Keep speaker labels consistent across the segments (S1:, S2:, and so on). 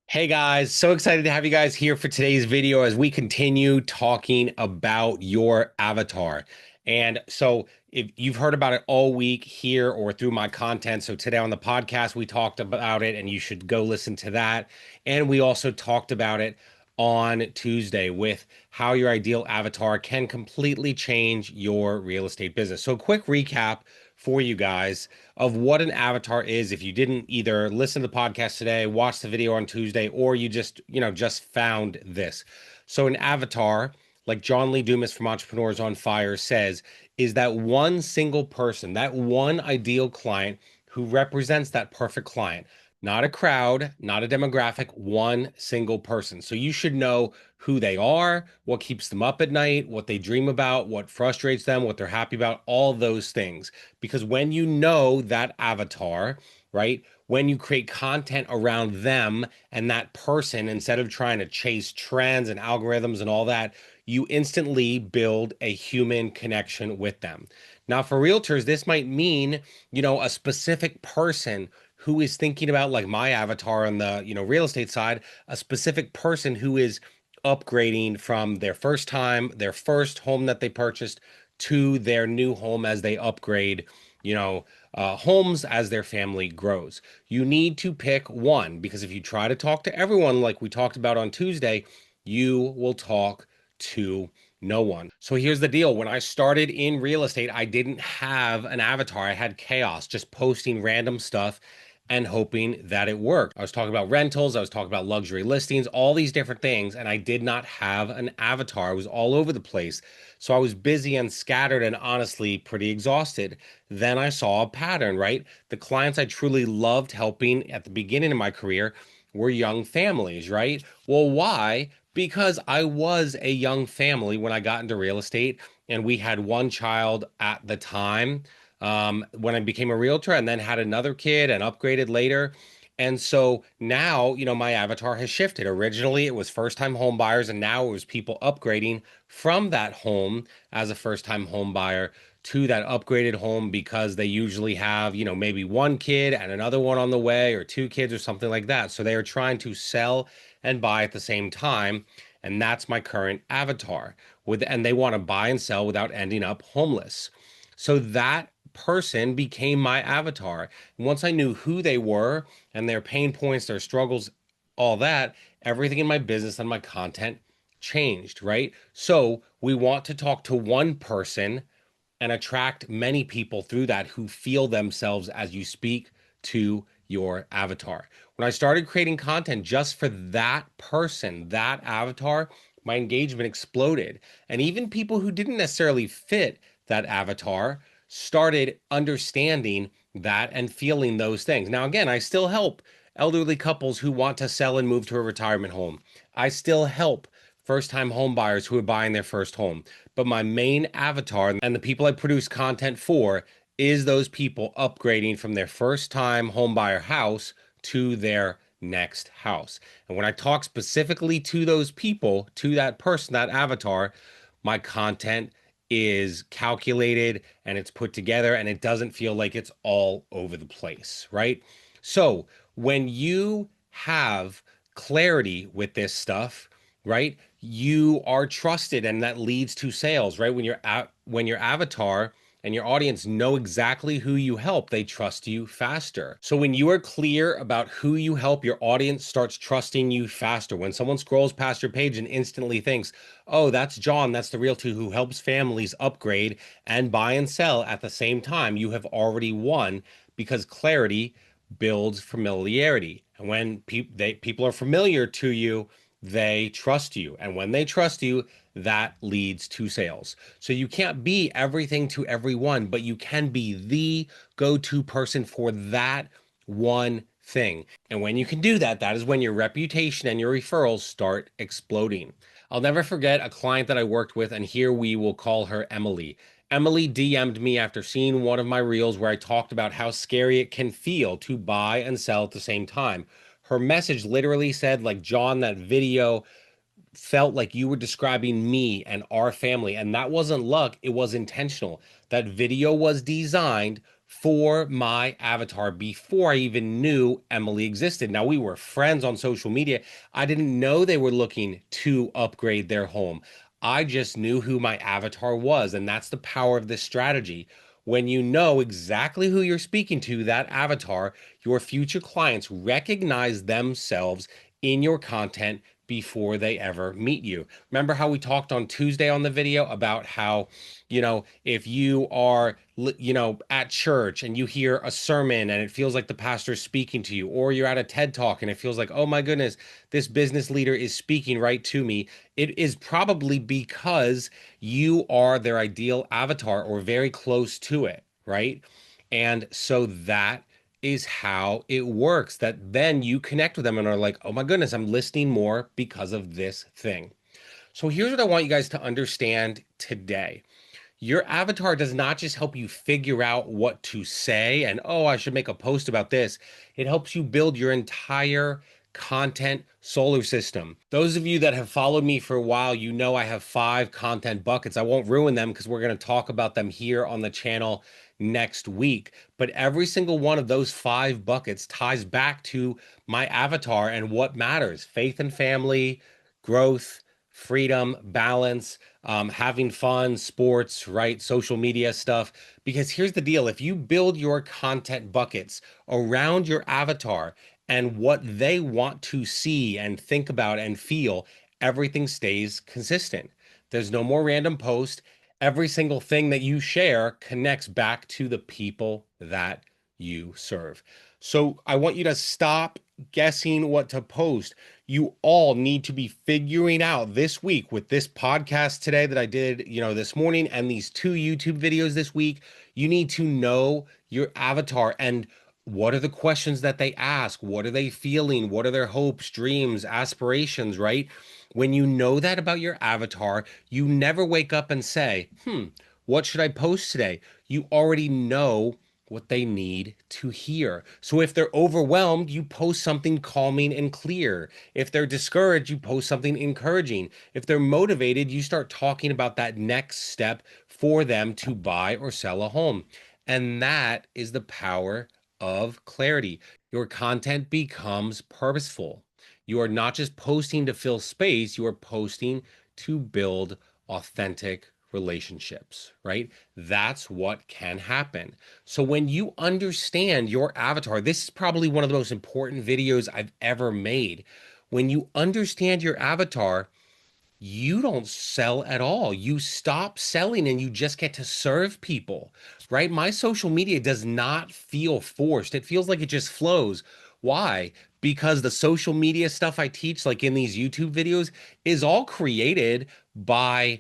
S1: Hey guys, so excited to have you guys here for today's video as we continue talking about your avatar. And so, if you've heard about it all week here or through my content, so today on the podcast, we talked about it and you should go listen to that. And we also talked about it on Tuesday with how your ideal avatar can completely change your real estate business. So, quick recap for you guys of what an avatar is if you didn't either listen to the podcast today, watch the video on Tuesday, or you just found this. So an avatar, like John Lee Dumas from Entrepreneurs on Fire says, is that one single person, that one ideal client who represents that perfect client. Not a crowd, not a demographic, one single person. So you should know who they are, what keeps them up at night, what they dream about, what frustrates them, what they're happy about, all those things. Because when you know that avatar, right, when you create content around them and that person, instead of trying to chase trends and algorithms and all that, you instantly build a human connection with them. Now, for realtors, this might mean, a specific person who is thinking about, like my avatar on the, real estate side, a specific person who is upgrading from their first time, their first home that they purchased to their new home as they upgrade, homes as their family grows. You need to pick one because if you try to talk to everyone, like we talked about on Tuesday, you will talk to no one. So here's the deal. When I started in real estate, I didn't have an avatar. I had chaos, just posting random stuff and hoping that it worked. I was talking about rentals, I was talking about luxury listings, all these different things, and I did not have an avatar. I was all over the place. So I was busy and scattered and honestly pretty exhausted. Then I saw a pattern, right? The clients I truly loved helping at the beginning of my career were young families, right? Well, why? Because I was a young family when I got into real estate, and we had one child at the time when I became a realtor, and then had another kid and upgraded later. And so now, my avatar has shifted. Originally, it was first time home buyers, and now it was people upgrading from that home as a first time home buyer to that upgraded home because they usually have, maybe one kid and another one on the way, or two kids or something like that. So they are trying to sell and buy at the same time. And that's my current avatar. And they want to buy and sell without ending up homeless. So that person became my avatar. And once I knew who they were and their pain points, their struggles, all that, everything in my business and my content changed, right? So we want to talk to one person and attract many people through that who feel themselves as you speak to your avatar. When I started creating content just for that person, that avatar, my engagement exploded. And even people who didn't necessarily fit that avatar started understanding that and feeling those things. Now, again, I still help elderly couples who want to sell and move to a retirement home. I still help first time home buyers who are buying their first home. But my main avatar and the people I produce content for is those people upgrading from their first time home buyer house to their next house. And when I talk specifically to those people, to that person, that avatar, my content is calculated and it's put together and it doesn't feel like it's all over the place, right? So when you have clarity with this stuff, right? You are trusted and that leads to sales, right? When your avatar and your audience know exactly who you help, they trust you faster. So when you are clear about who you help, your audience starts trusting you faster. When someone scrolls past your page and instantly thinks, "Oh, that's John, that's the realtor who helps families upgrade and buy and sell at the same time," you have already won because clarity builds familiarity. And when people are familiar to you, they trust you. And when they trust you, that leads to sales. So you can't be everything to everyone, but you can be the go-to person for that one thing. And when you can do that, that is when your reputation and your referrals start exploding. I'll never forget a client that I worked with, and here we will call her Emily. Emily DM'd me after seeing one of my reels where I talked about how scary it can feel to buy and sell at the same time. Her message literally said, like, John, that video felt like you were describing me and our family. And that wasn't luck, it was intentional. That video was designed for my avatar before I even knew Emily existed. Now, we were friends on social media. I didn't know they were looking to upgrade their home. I just knew who my avatar was. And that's the power of this strategy. When you know exactly who you're speaking to, that avatar, your future clients recognize themselves in your content before they ever meet you. Remember how we talked on Tuesday on the video about how, if you are, at church and you hear a sermon and it feels like the pastor's speaking to you, or you're at a TED talk and it feels like, oh my goodness, this business leader is speaking right to me. It is probably because you are their ideal avatar or very close to it, right? And so that is how it works. That then you connect with them and are like, oh my goodness, I'm listening more because of this thing. So here's what I want you guys to understand today. Your avatar does not just help you figure out what to say and, oh, I should make a post about this. It helps you build your entire content solar system. Those of you that have followed me for a while, you know I have 5 content buckets. I won't ruin them because we're going to talk about them here on the channel next week. But every single one of those 5 buckets ties back to my avatar and what matters: faith and family, growth, freedom, balance, having fun, sports, right? Social media stuff. Because here's the deal: if you build your content buckets around your avatar and what they want to see and think about and feel, everything stays consistent. There's no more random post. Every single thing that you share connects back to the people that you serve. So I want you to stop guessing what to post. You all need to be figuring out this week with this podcast today that I did, this morning, and these 2 YouTube videos this week. You need to know your avatar and what are the questions that they ask? What are they feeling? What are their hopes, dreams, aspirations, right? When you know that about your avatar, you never wake up and say, what should I post today? You already know what they need to hear. So if they're overwhelmed, you post something calming and clear. If they're discouraged, you post something encouraging. If they're motivated, you start talking about that next step for them to buy or sell a home. And that is the power of clarity. Your content becomes purposeful. You are not just posting to fill space, you are posting to build authentic relationships, right? That's what can happen. So when you understand your avatar, this is probably one of the most important videos I've ever made. When you understand your avatar, you don't sell at all. You stop selling and you just get to serve people, right? My social media does not feel forced. It feels like it just flows. Why? Because the social media stuff I teach, like in these YouTube videos, is all created by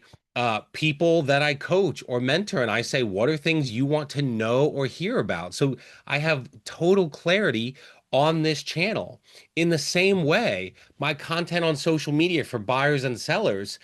S1: people that I coach or mentor. And I say, what are things you want to know or hear about? So I have total clarity on this channel. In the same way, my content on social media for buyers and sellers,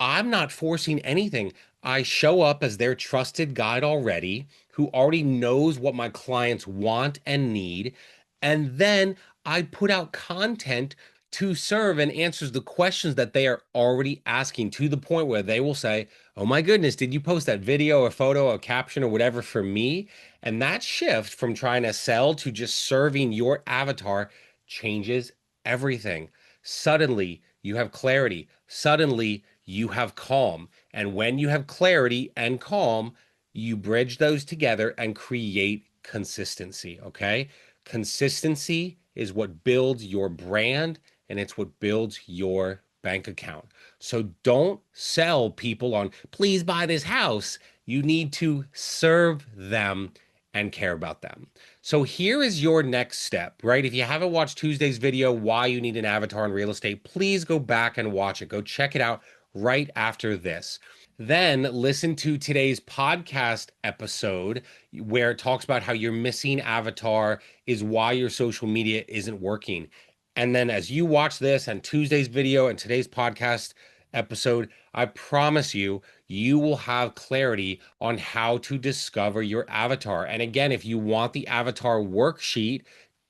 S1: I'm not forcing anything. I show up as their trusted guide already, who already knows what my clients want and need. And then I put out content to serve and answers the questions that they are already asking, to the point where they will say, oh my goodness, did you post that video or photo or caption or whatever for me? And that shift from trying to sell to just serving your avatar changes everything. Suddenly, you have clarity. Suddenly, you have calm. And when you have clarity and calm, you bridge those together and create consistency. Okay. Consistency is what builds your brand and it's what builds your bank account. So don't sell people on, please buy this house. You need to serve them and care about them. So here is your next step, right? If you haven't watched Tuesday's video, why you need an avatar in real estate, please go back and watch it. Go check it out right after this. Then listen to today's podcast episode where it talks about how your missing avatar is why your social media isn't working. And then as you watch this and Tuesday's video and today's podcast episode, I promise you, you will have clarity on how to discover your avatar. And again, if you want the avatar worksheet,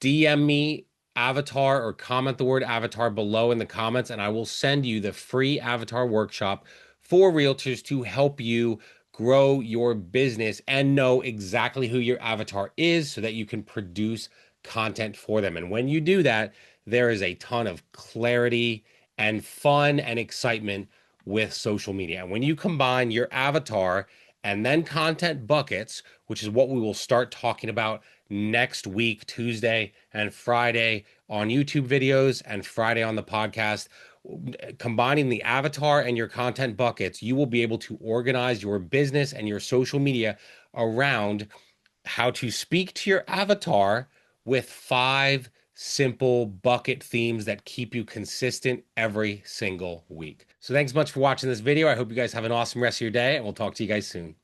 S1: DM me avatar or comment the word avatar below in the comments, and I will send you the free avatar workshop for realtors to help you grow your business and know exactly who your avatar is so that you can produce content for them. And when you do that, there is a ton of clarity and fun and excitement with social media. And when you combine your avatar and then content buckets, which is what we will start talking about next week, Tuesday and Friday on YouTube videos and Friday on the podcast, combining the avatar and your content buckets, you will be able to organize your business and your social media around how to speak to your avatar with 5 simple bucket themes that keep you consistent every single week. So thanks much for watching this video. I hope you guys have an awesome rest of your day, and we'll talk to you guys soon.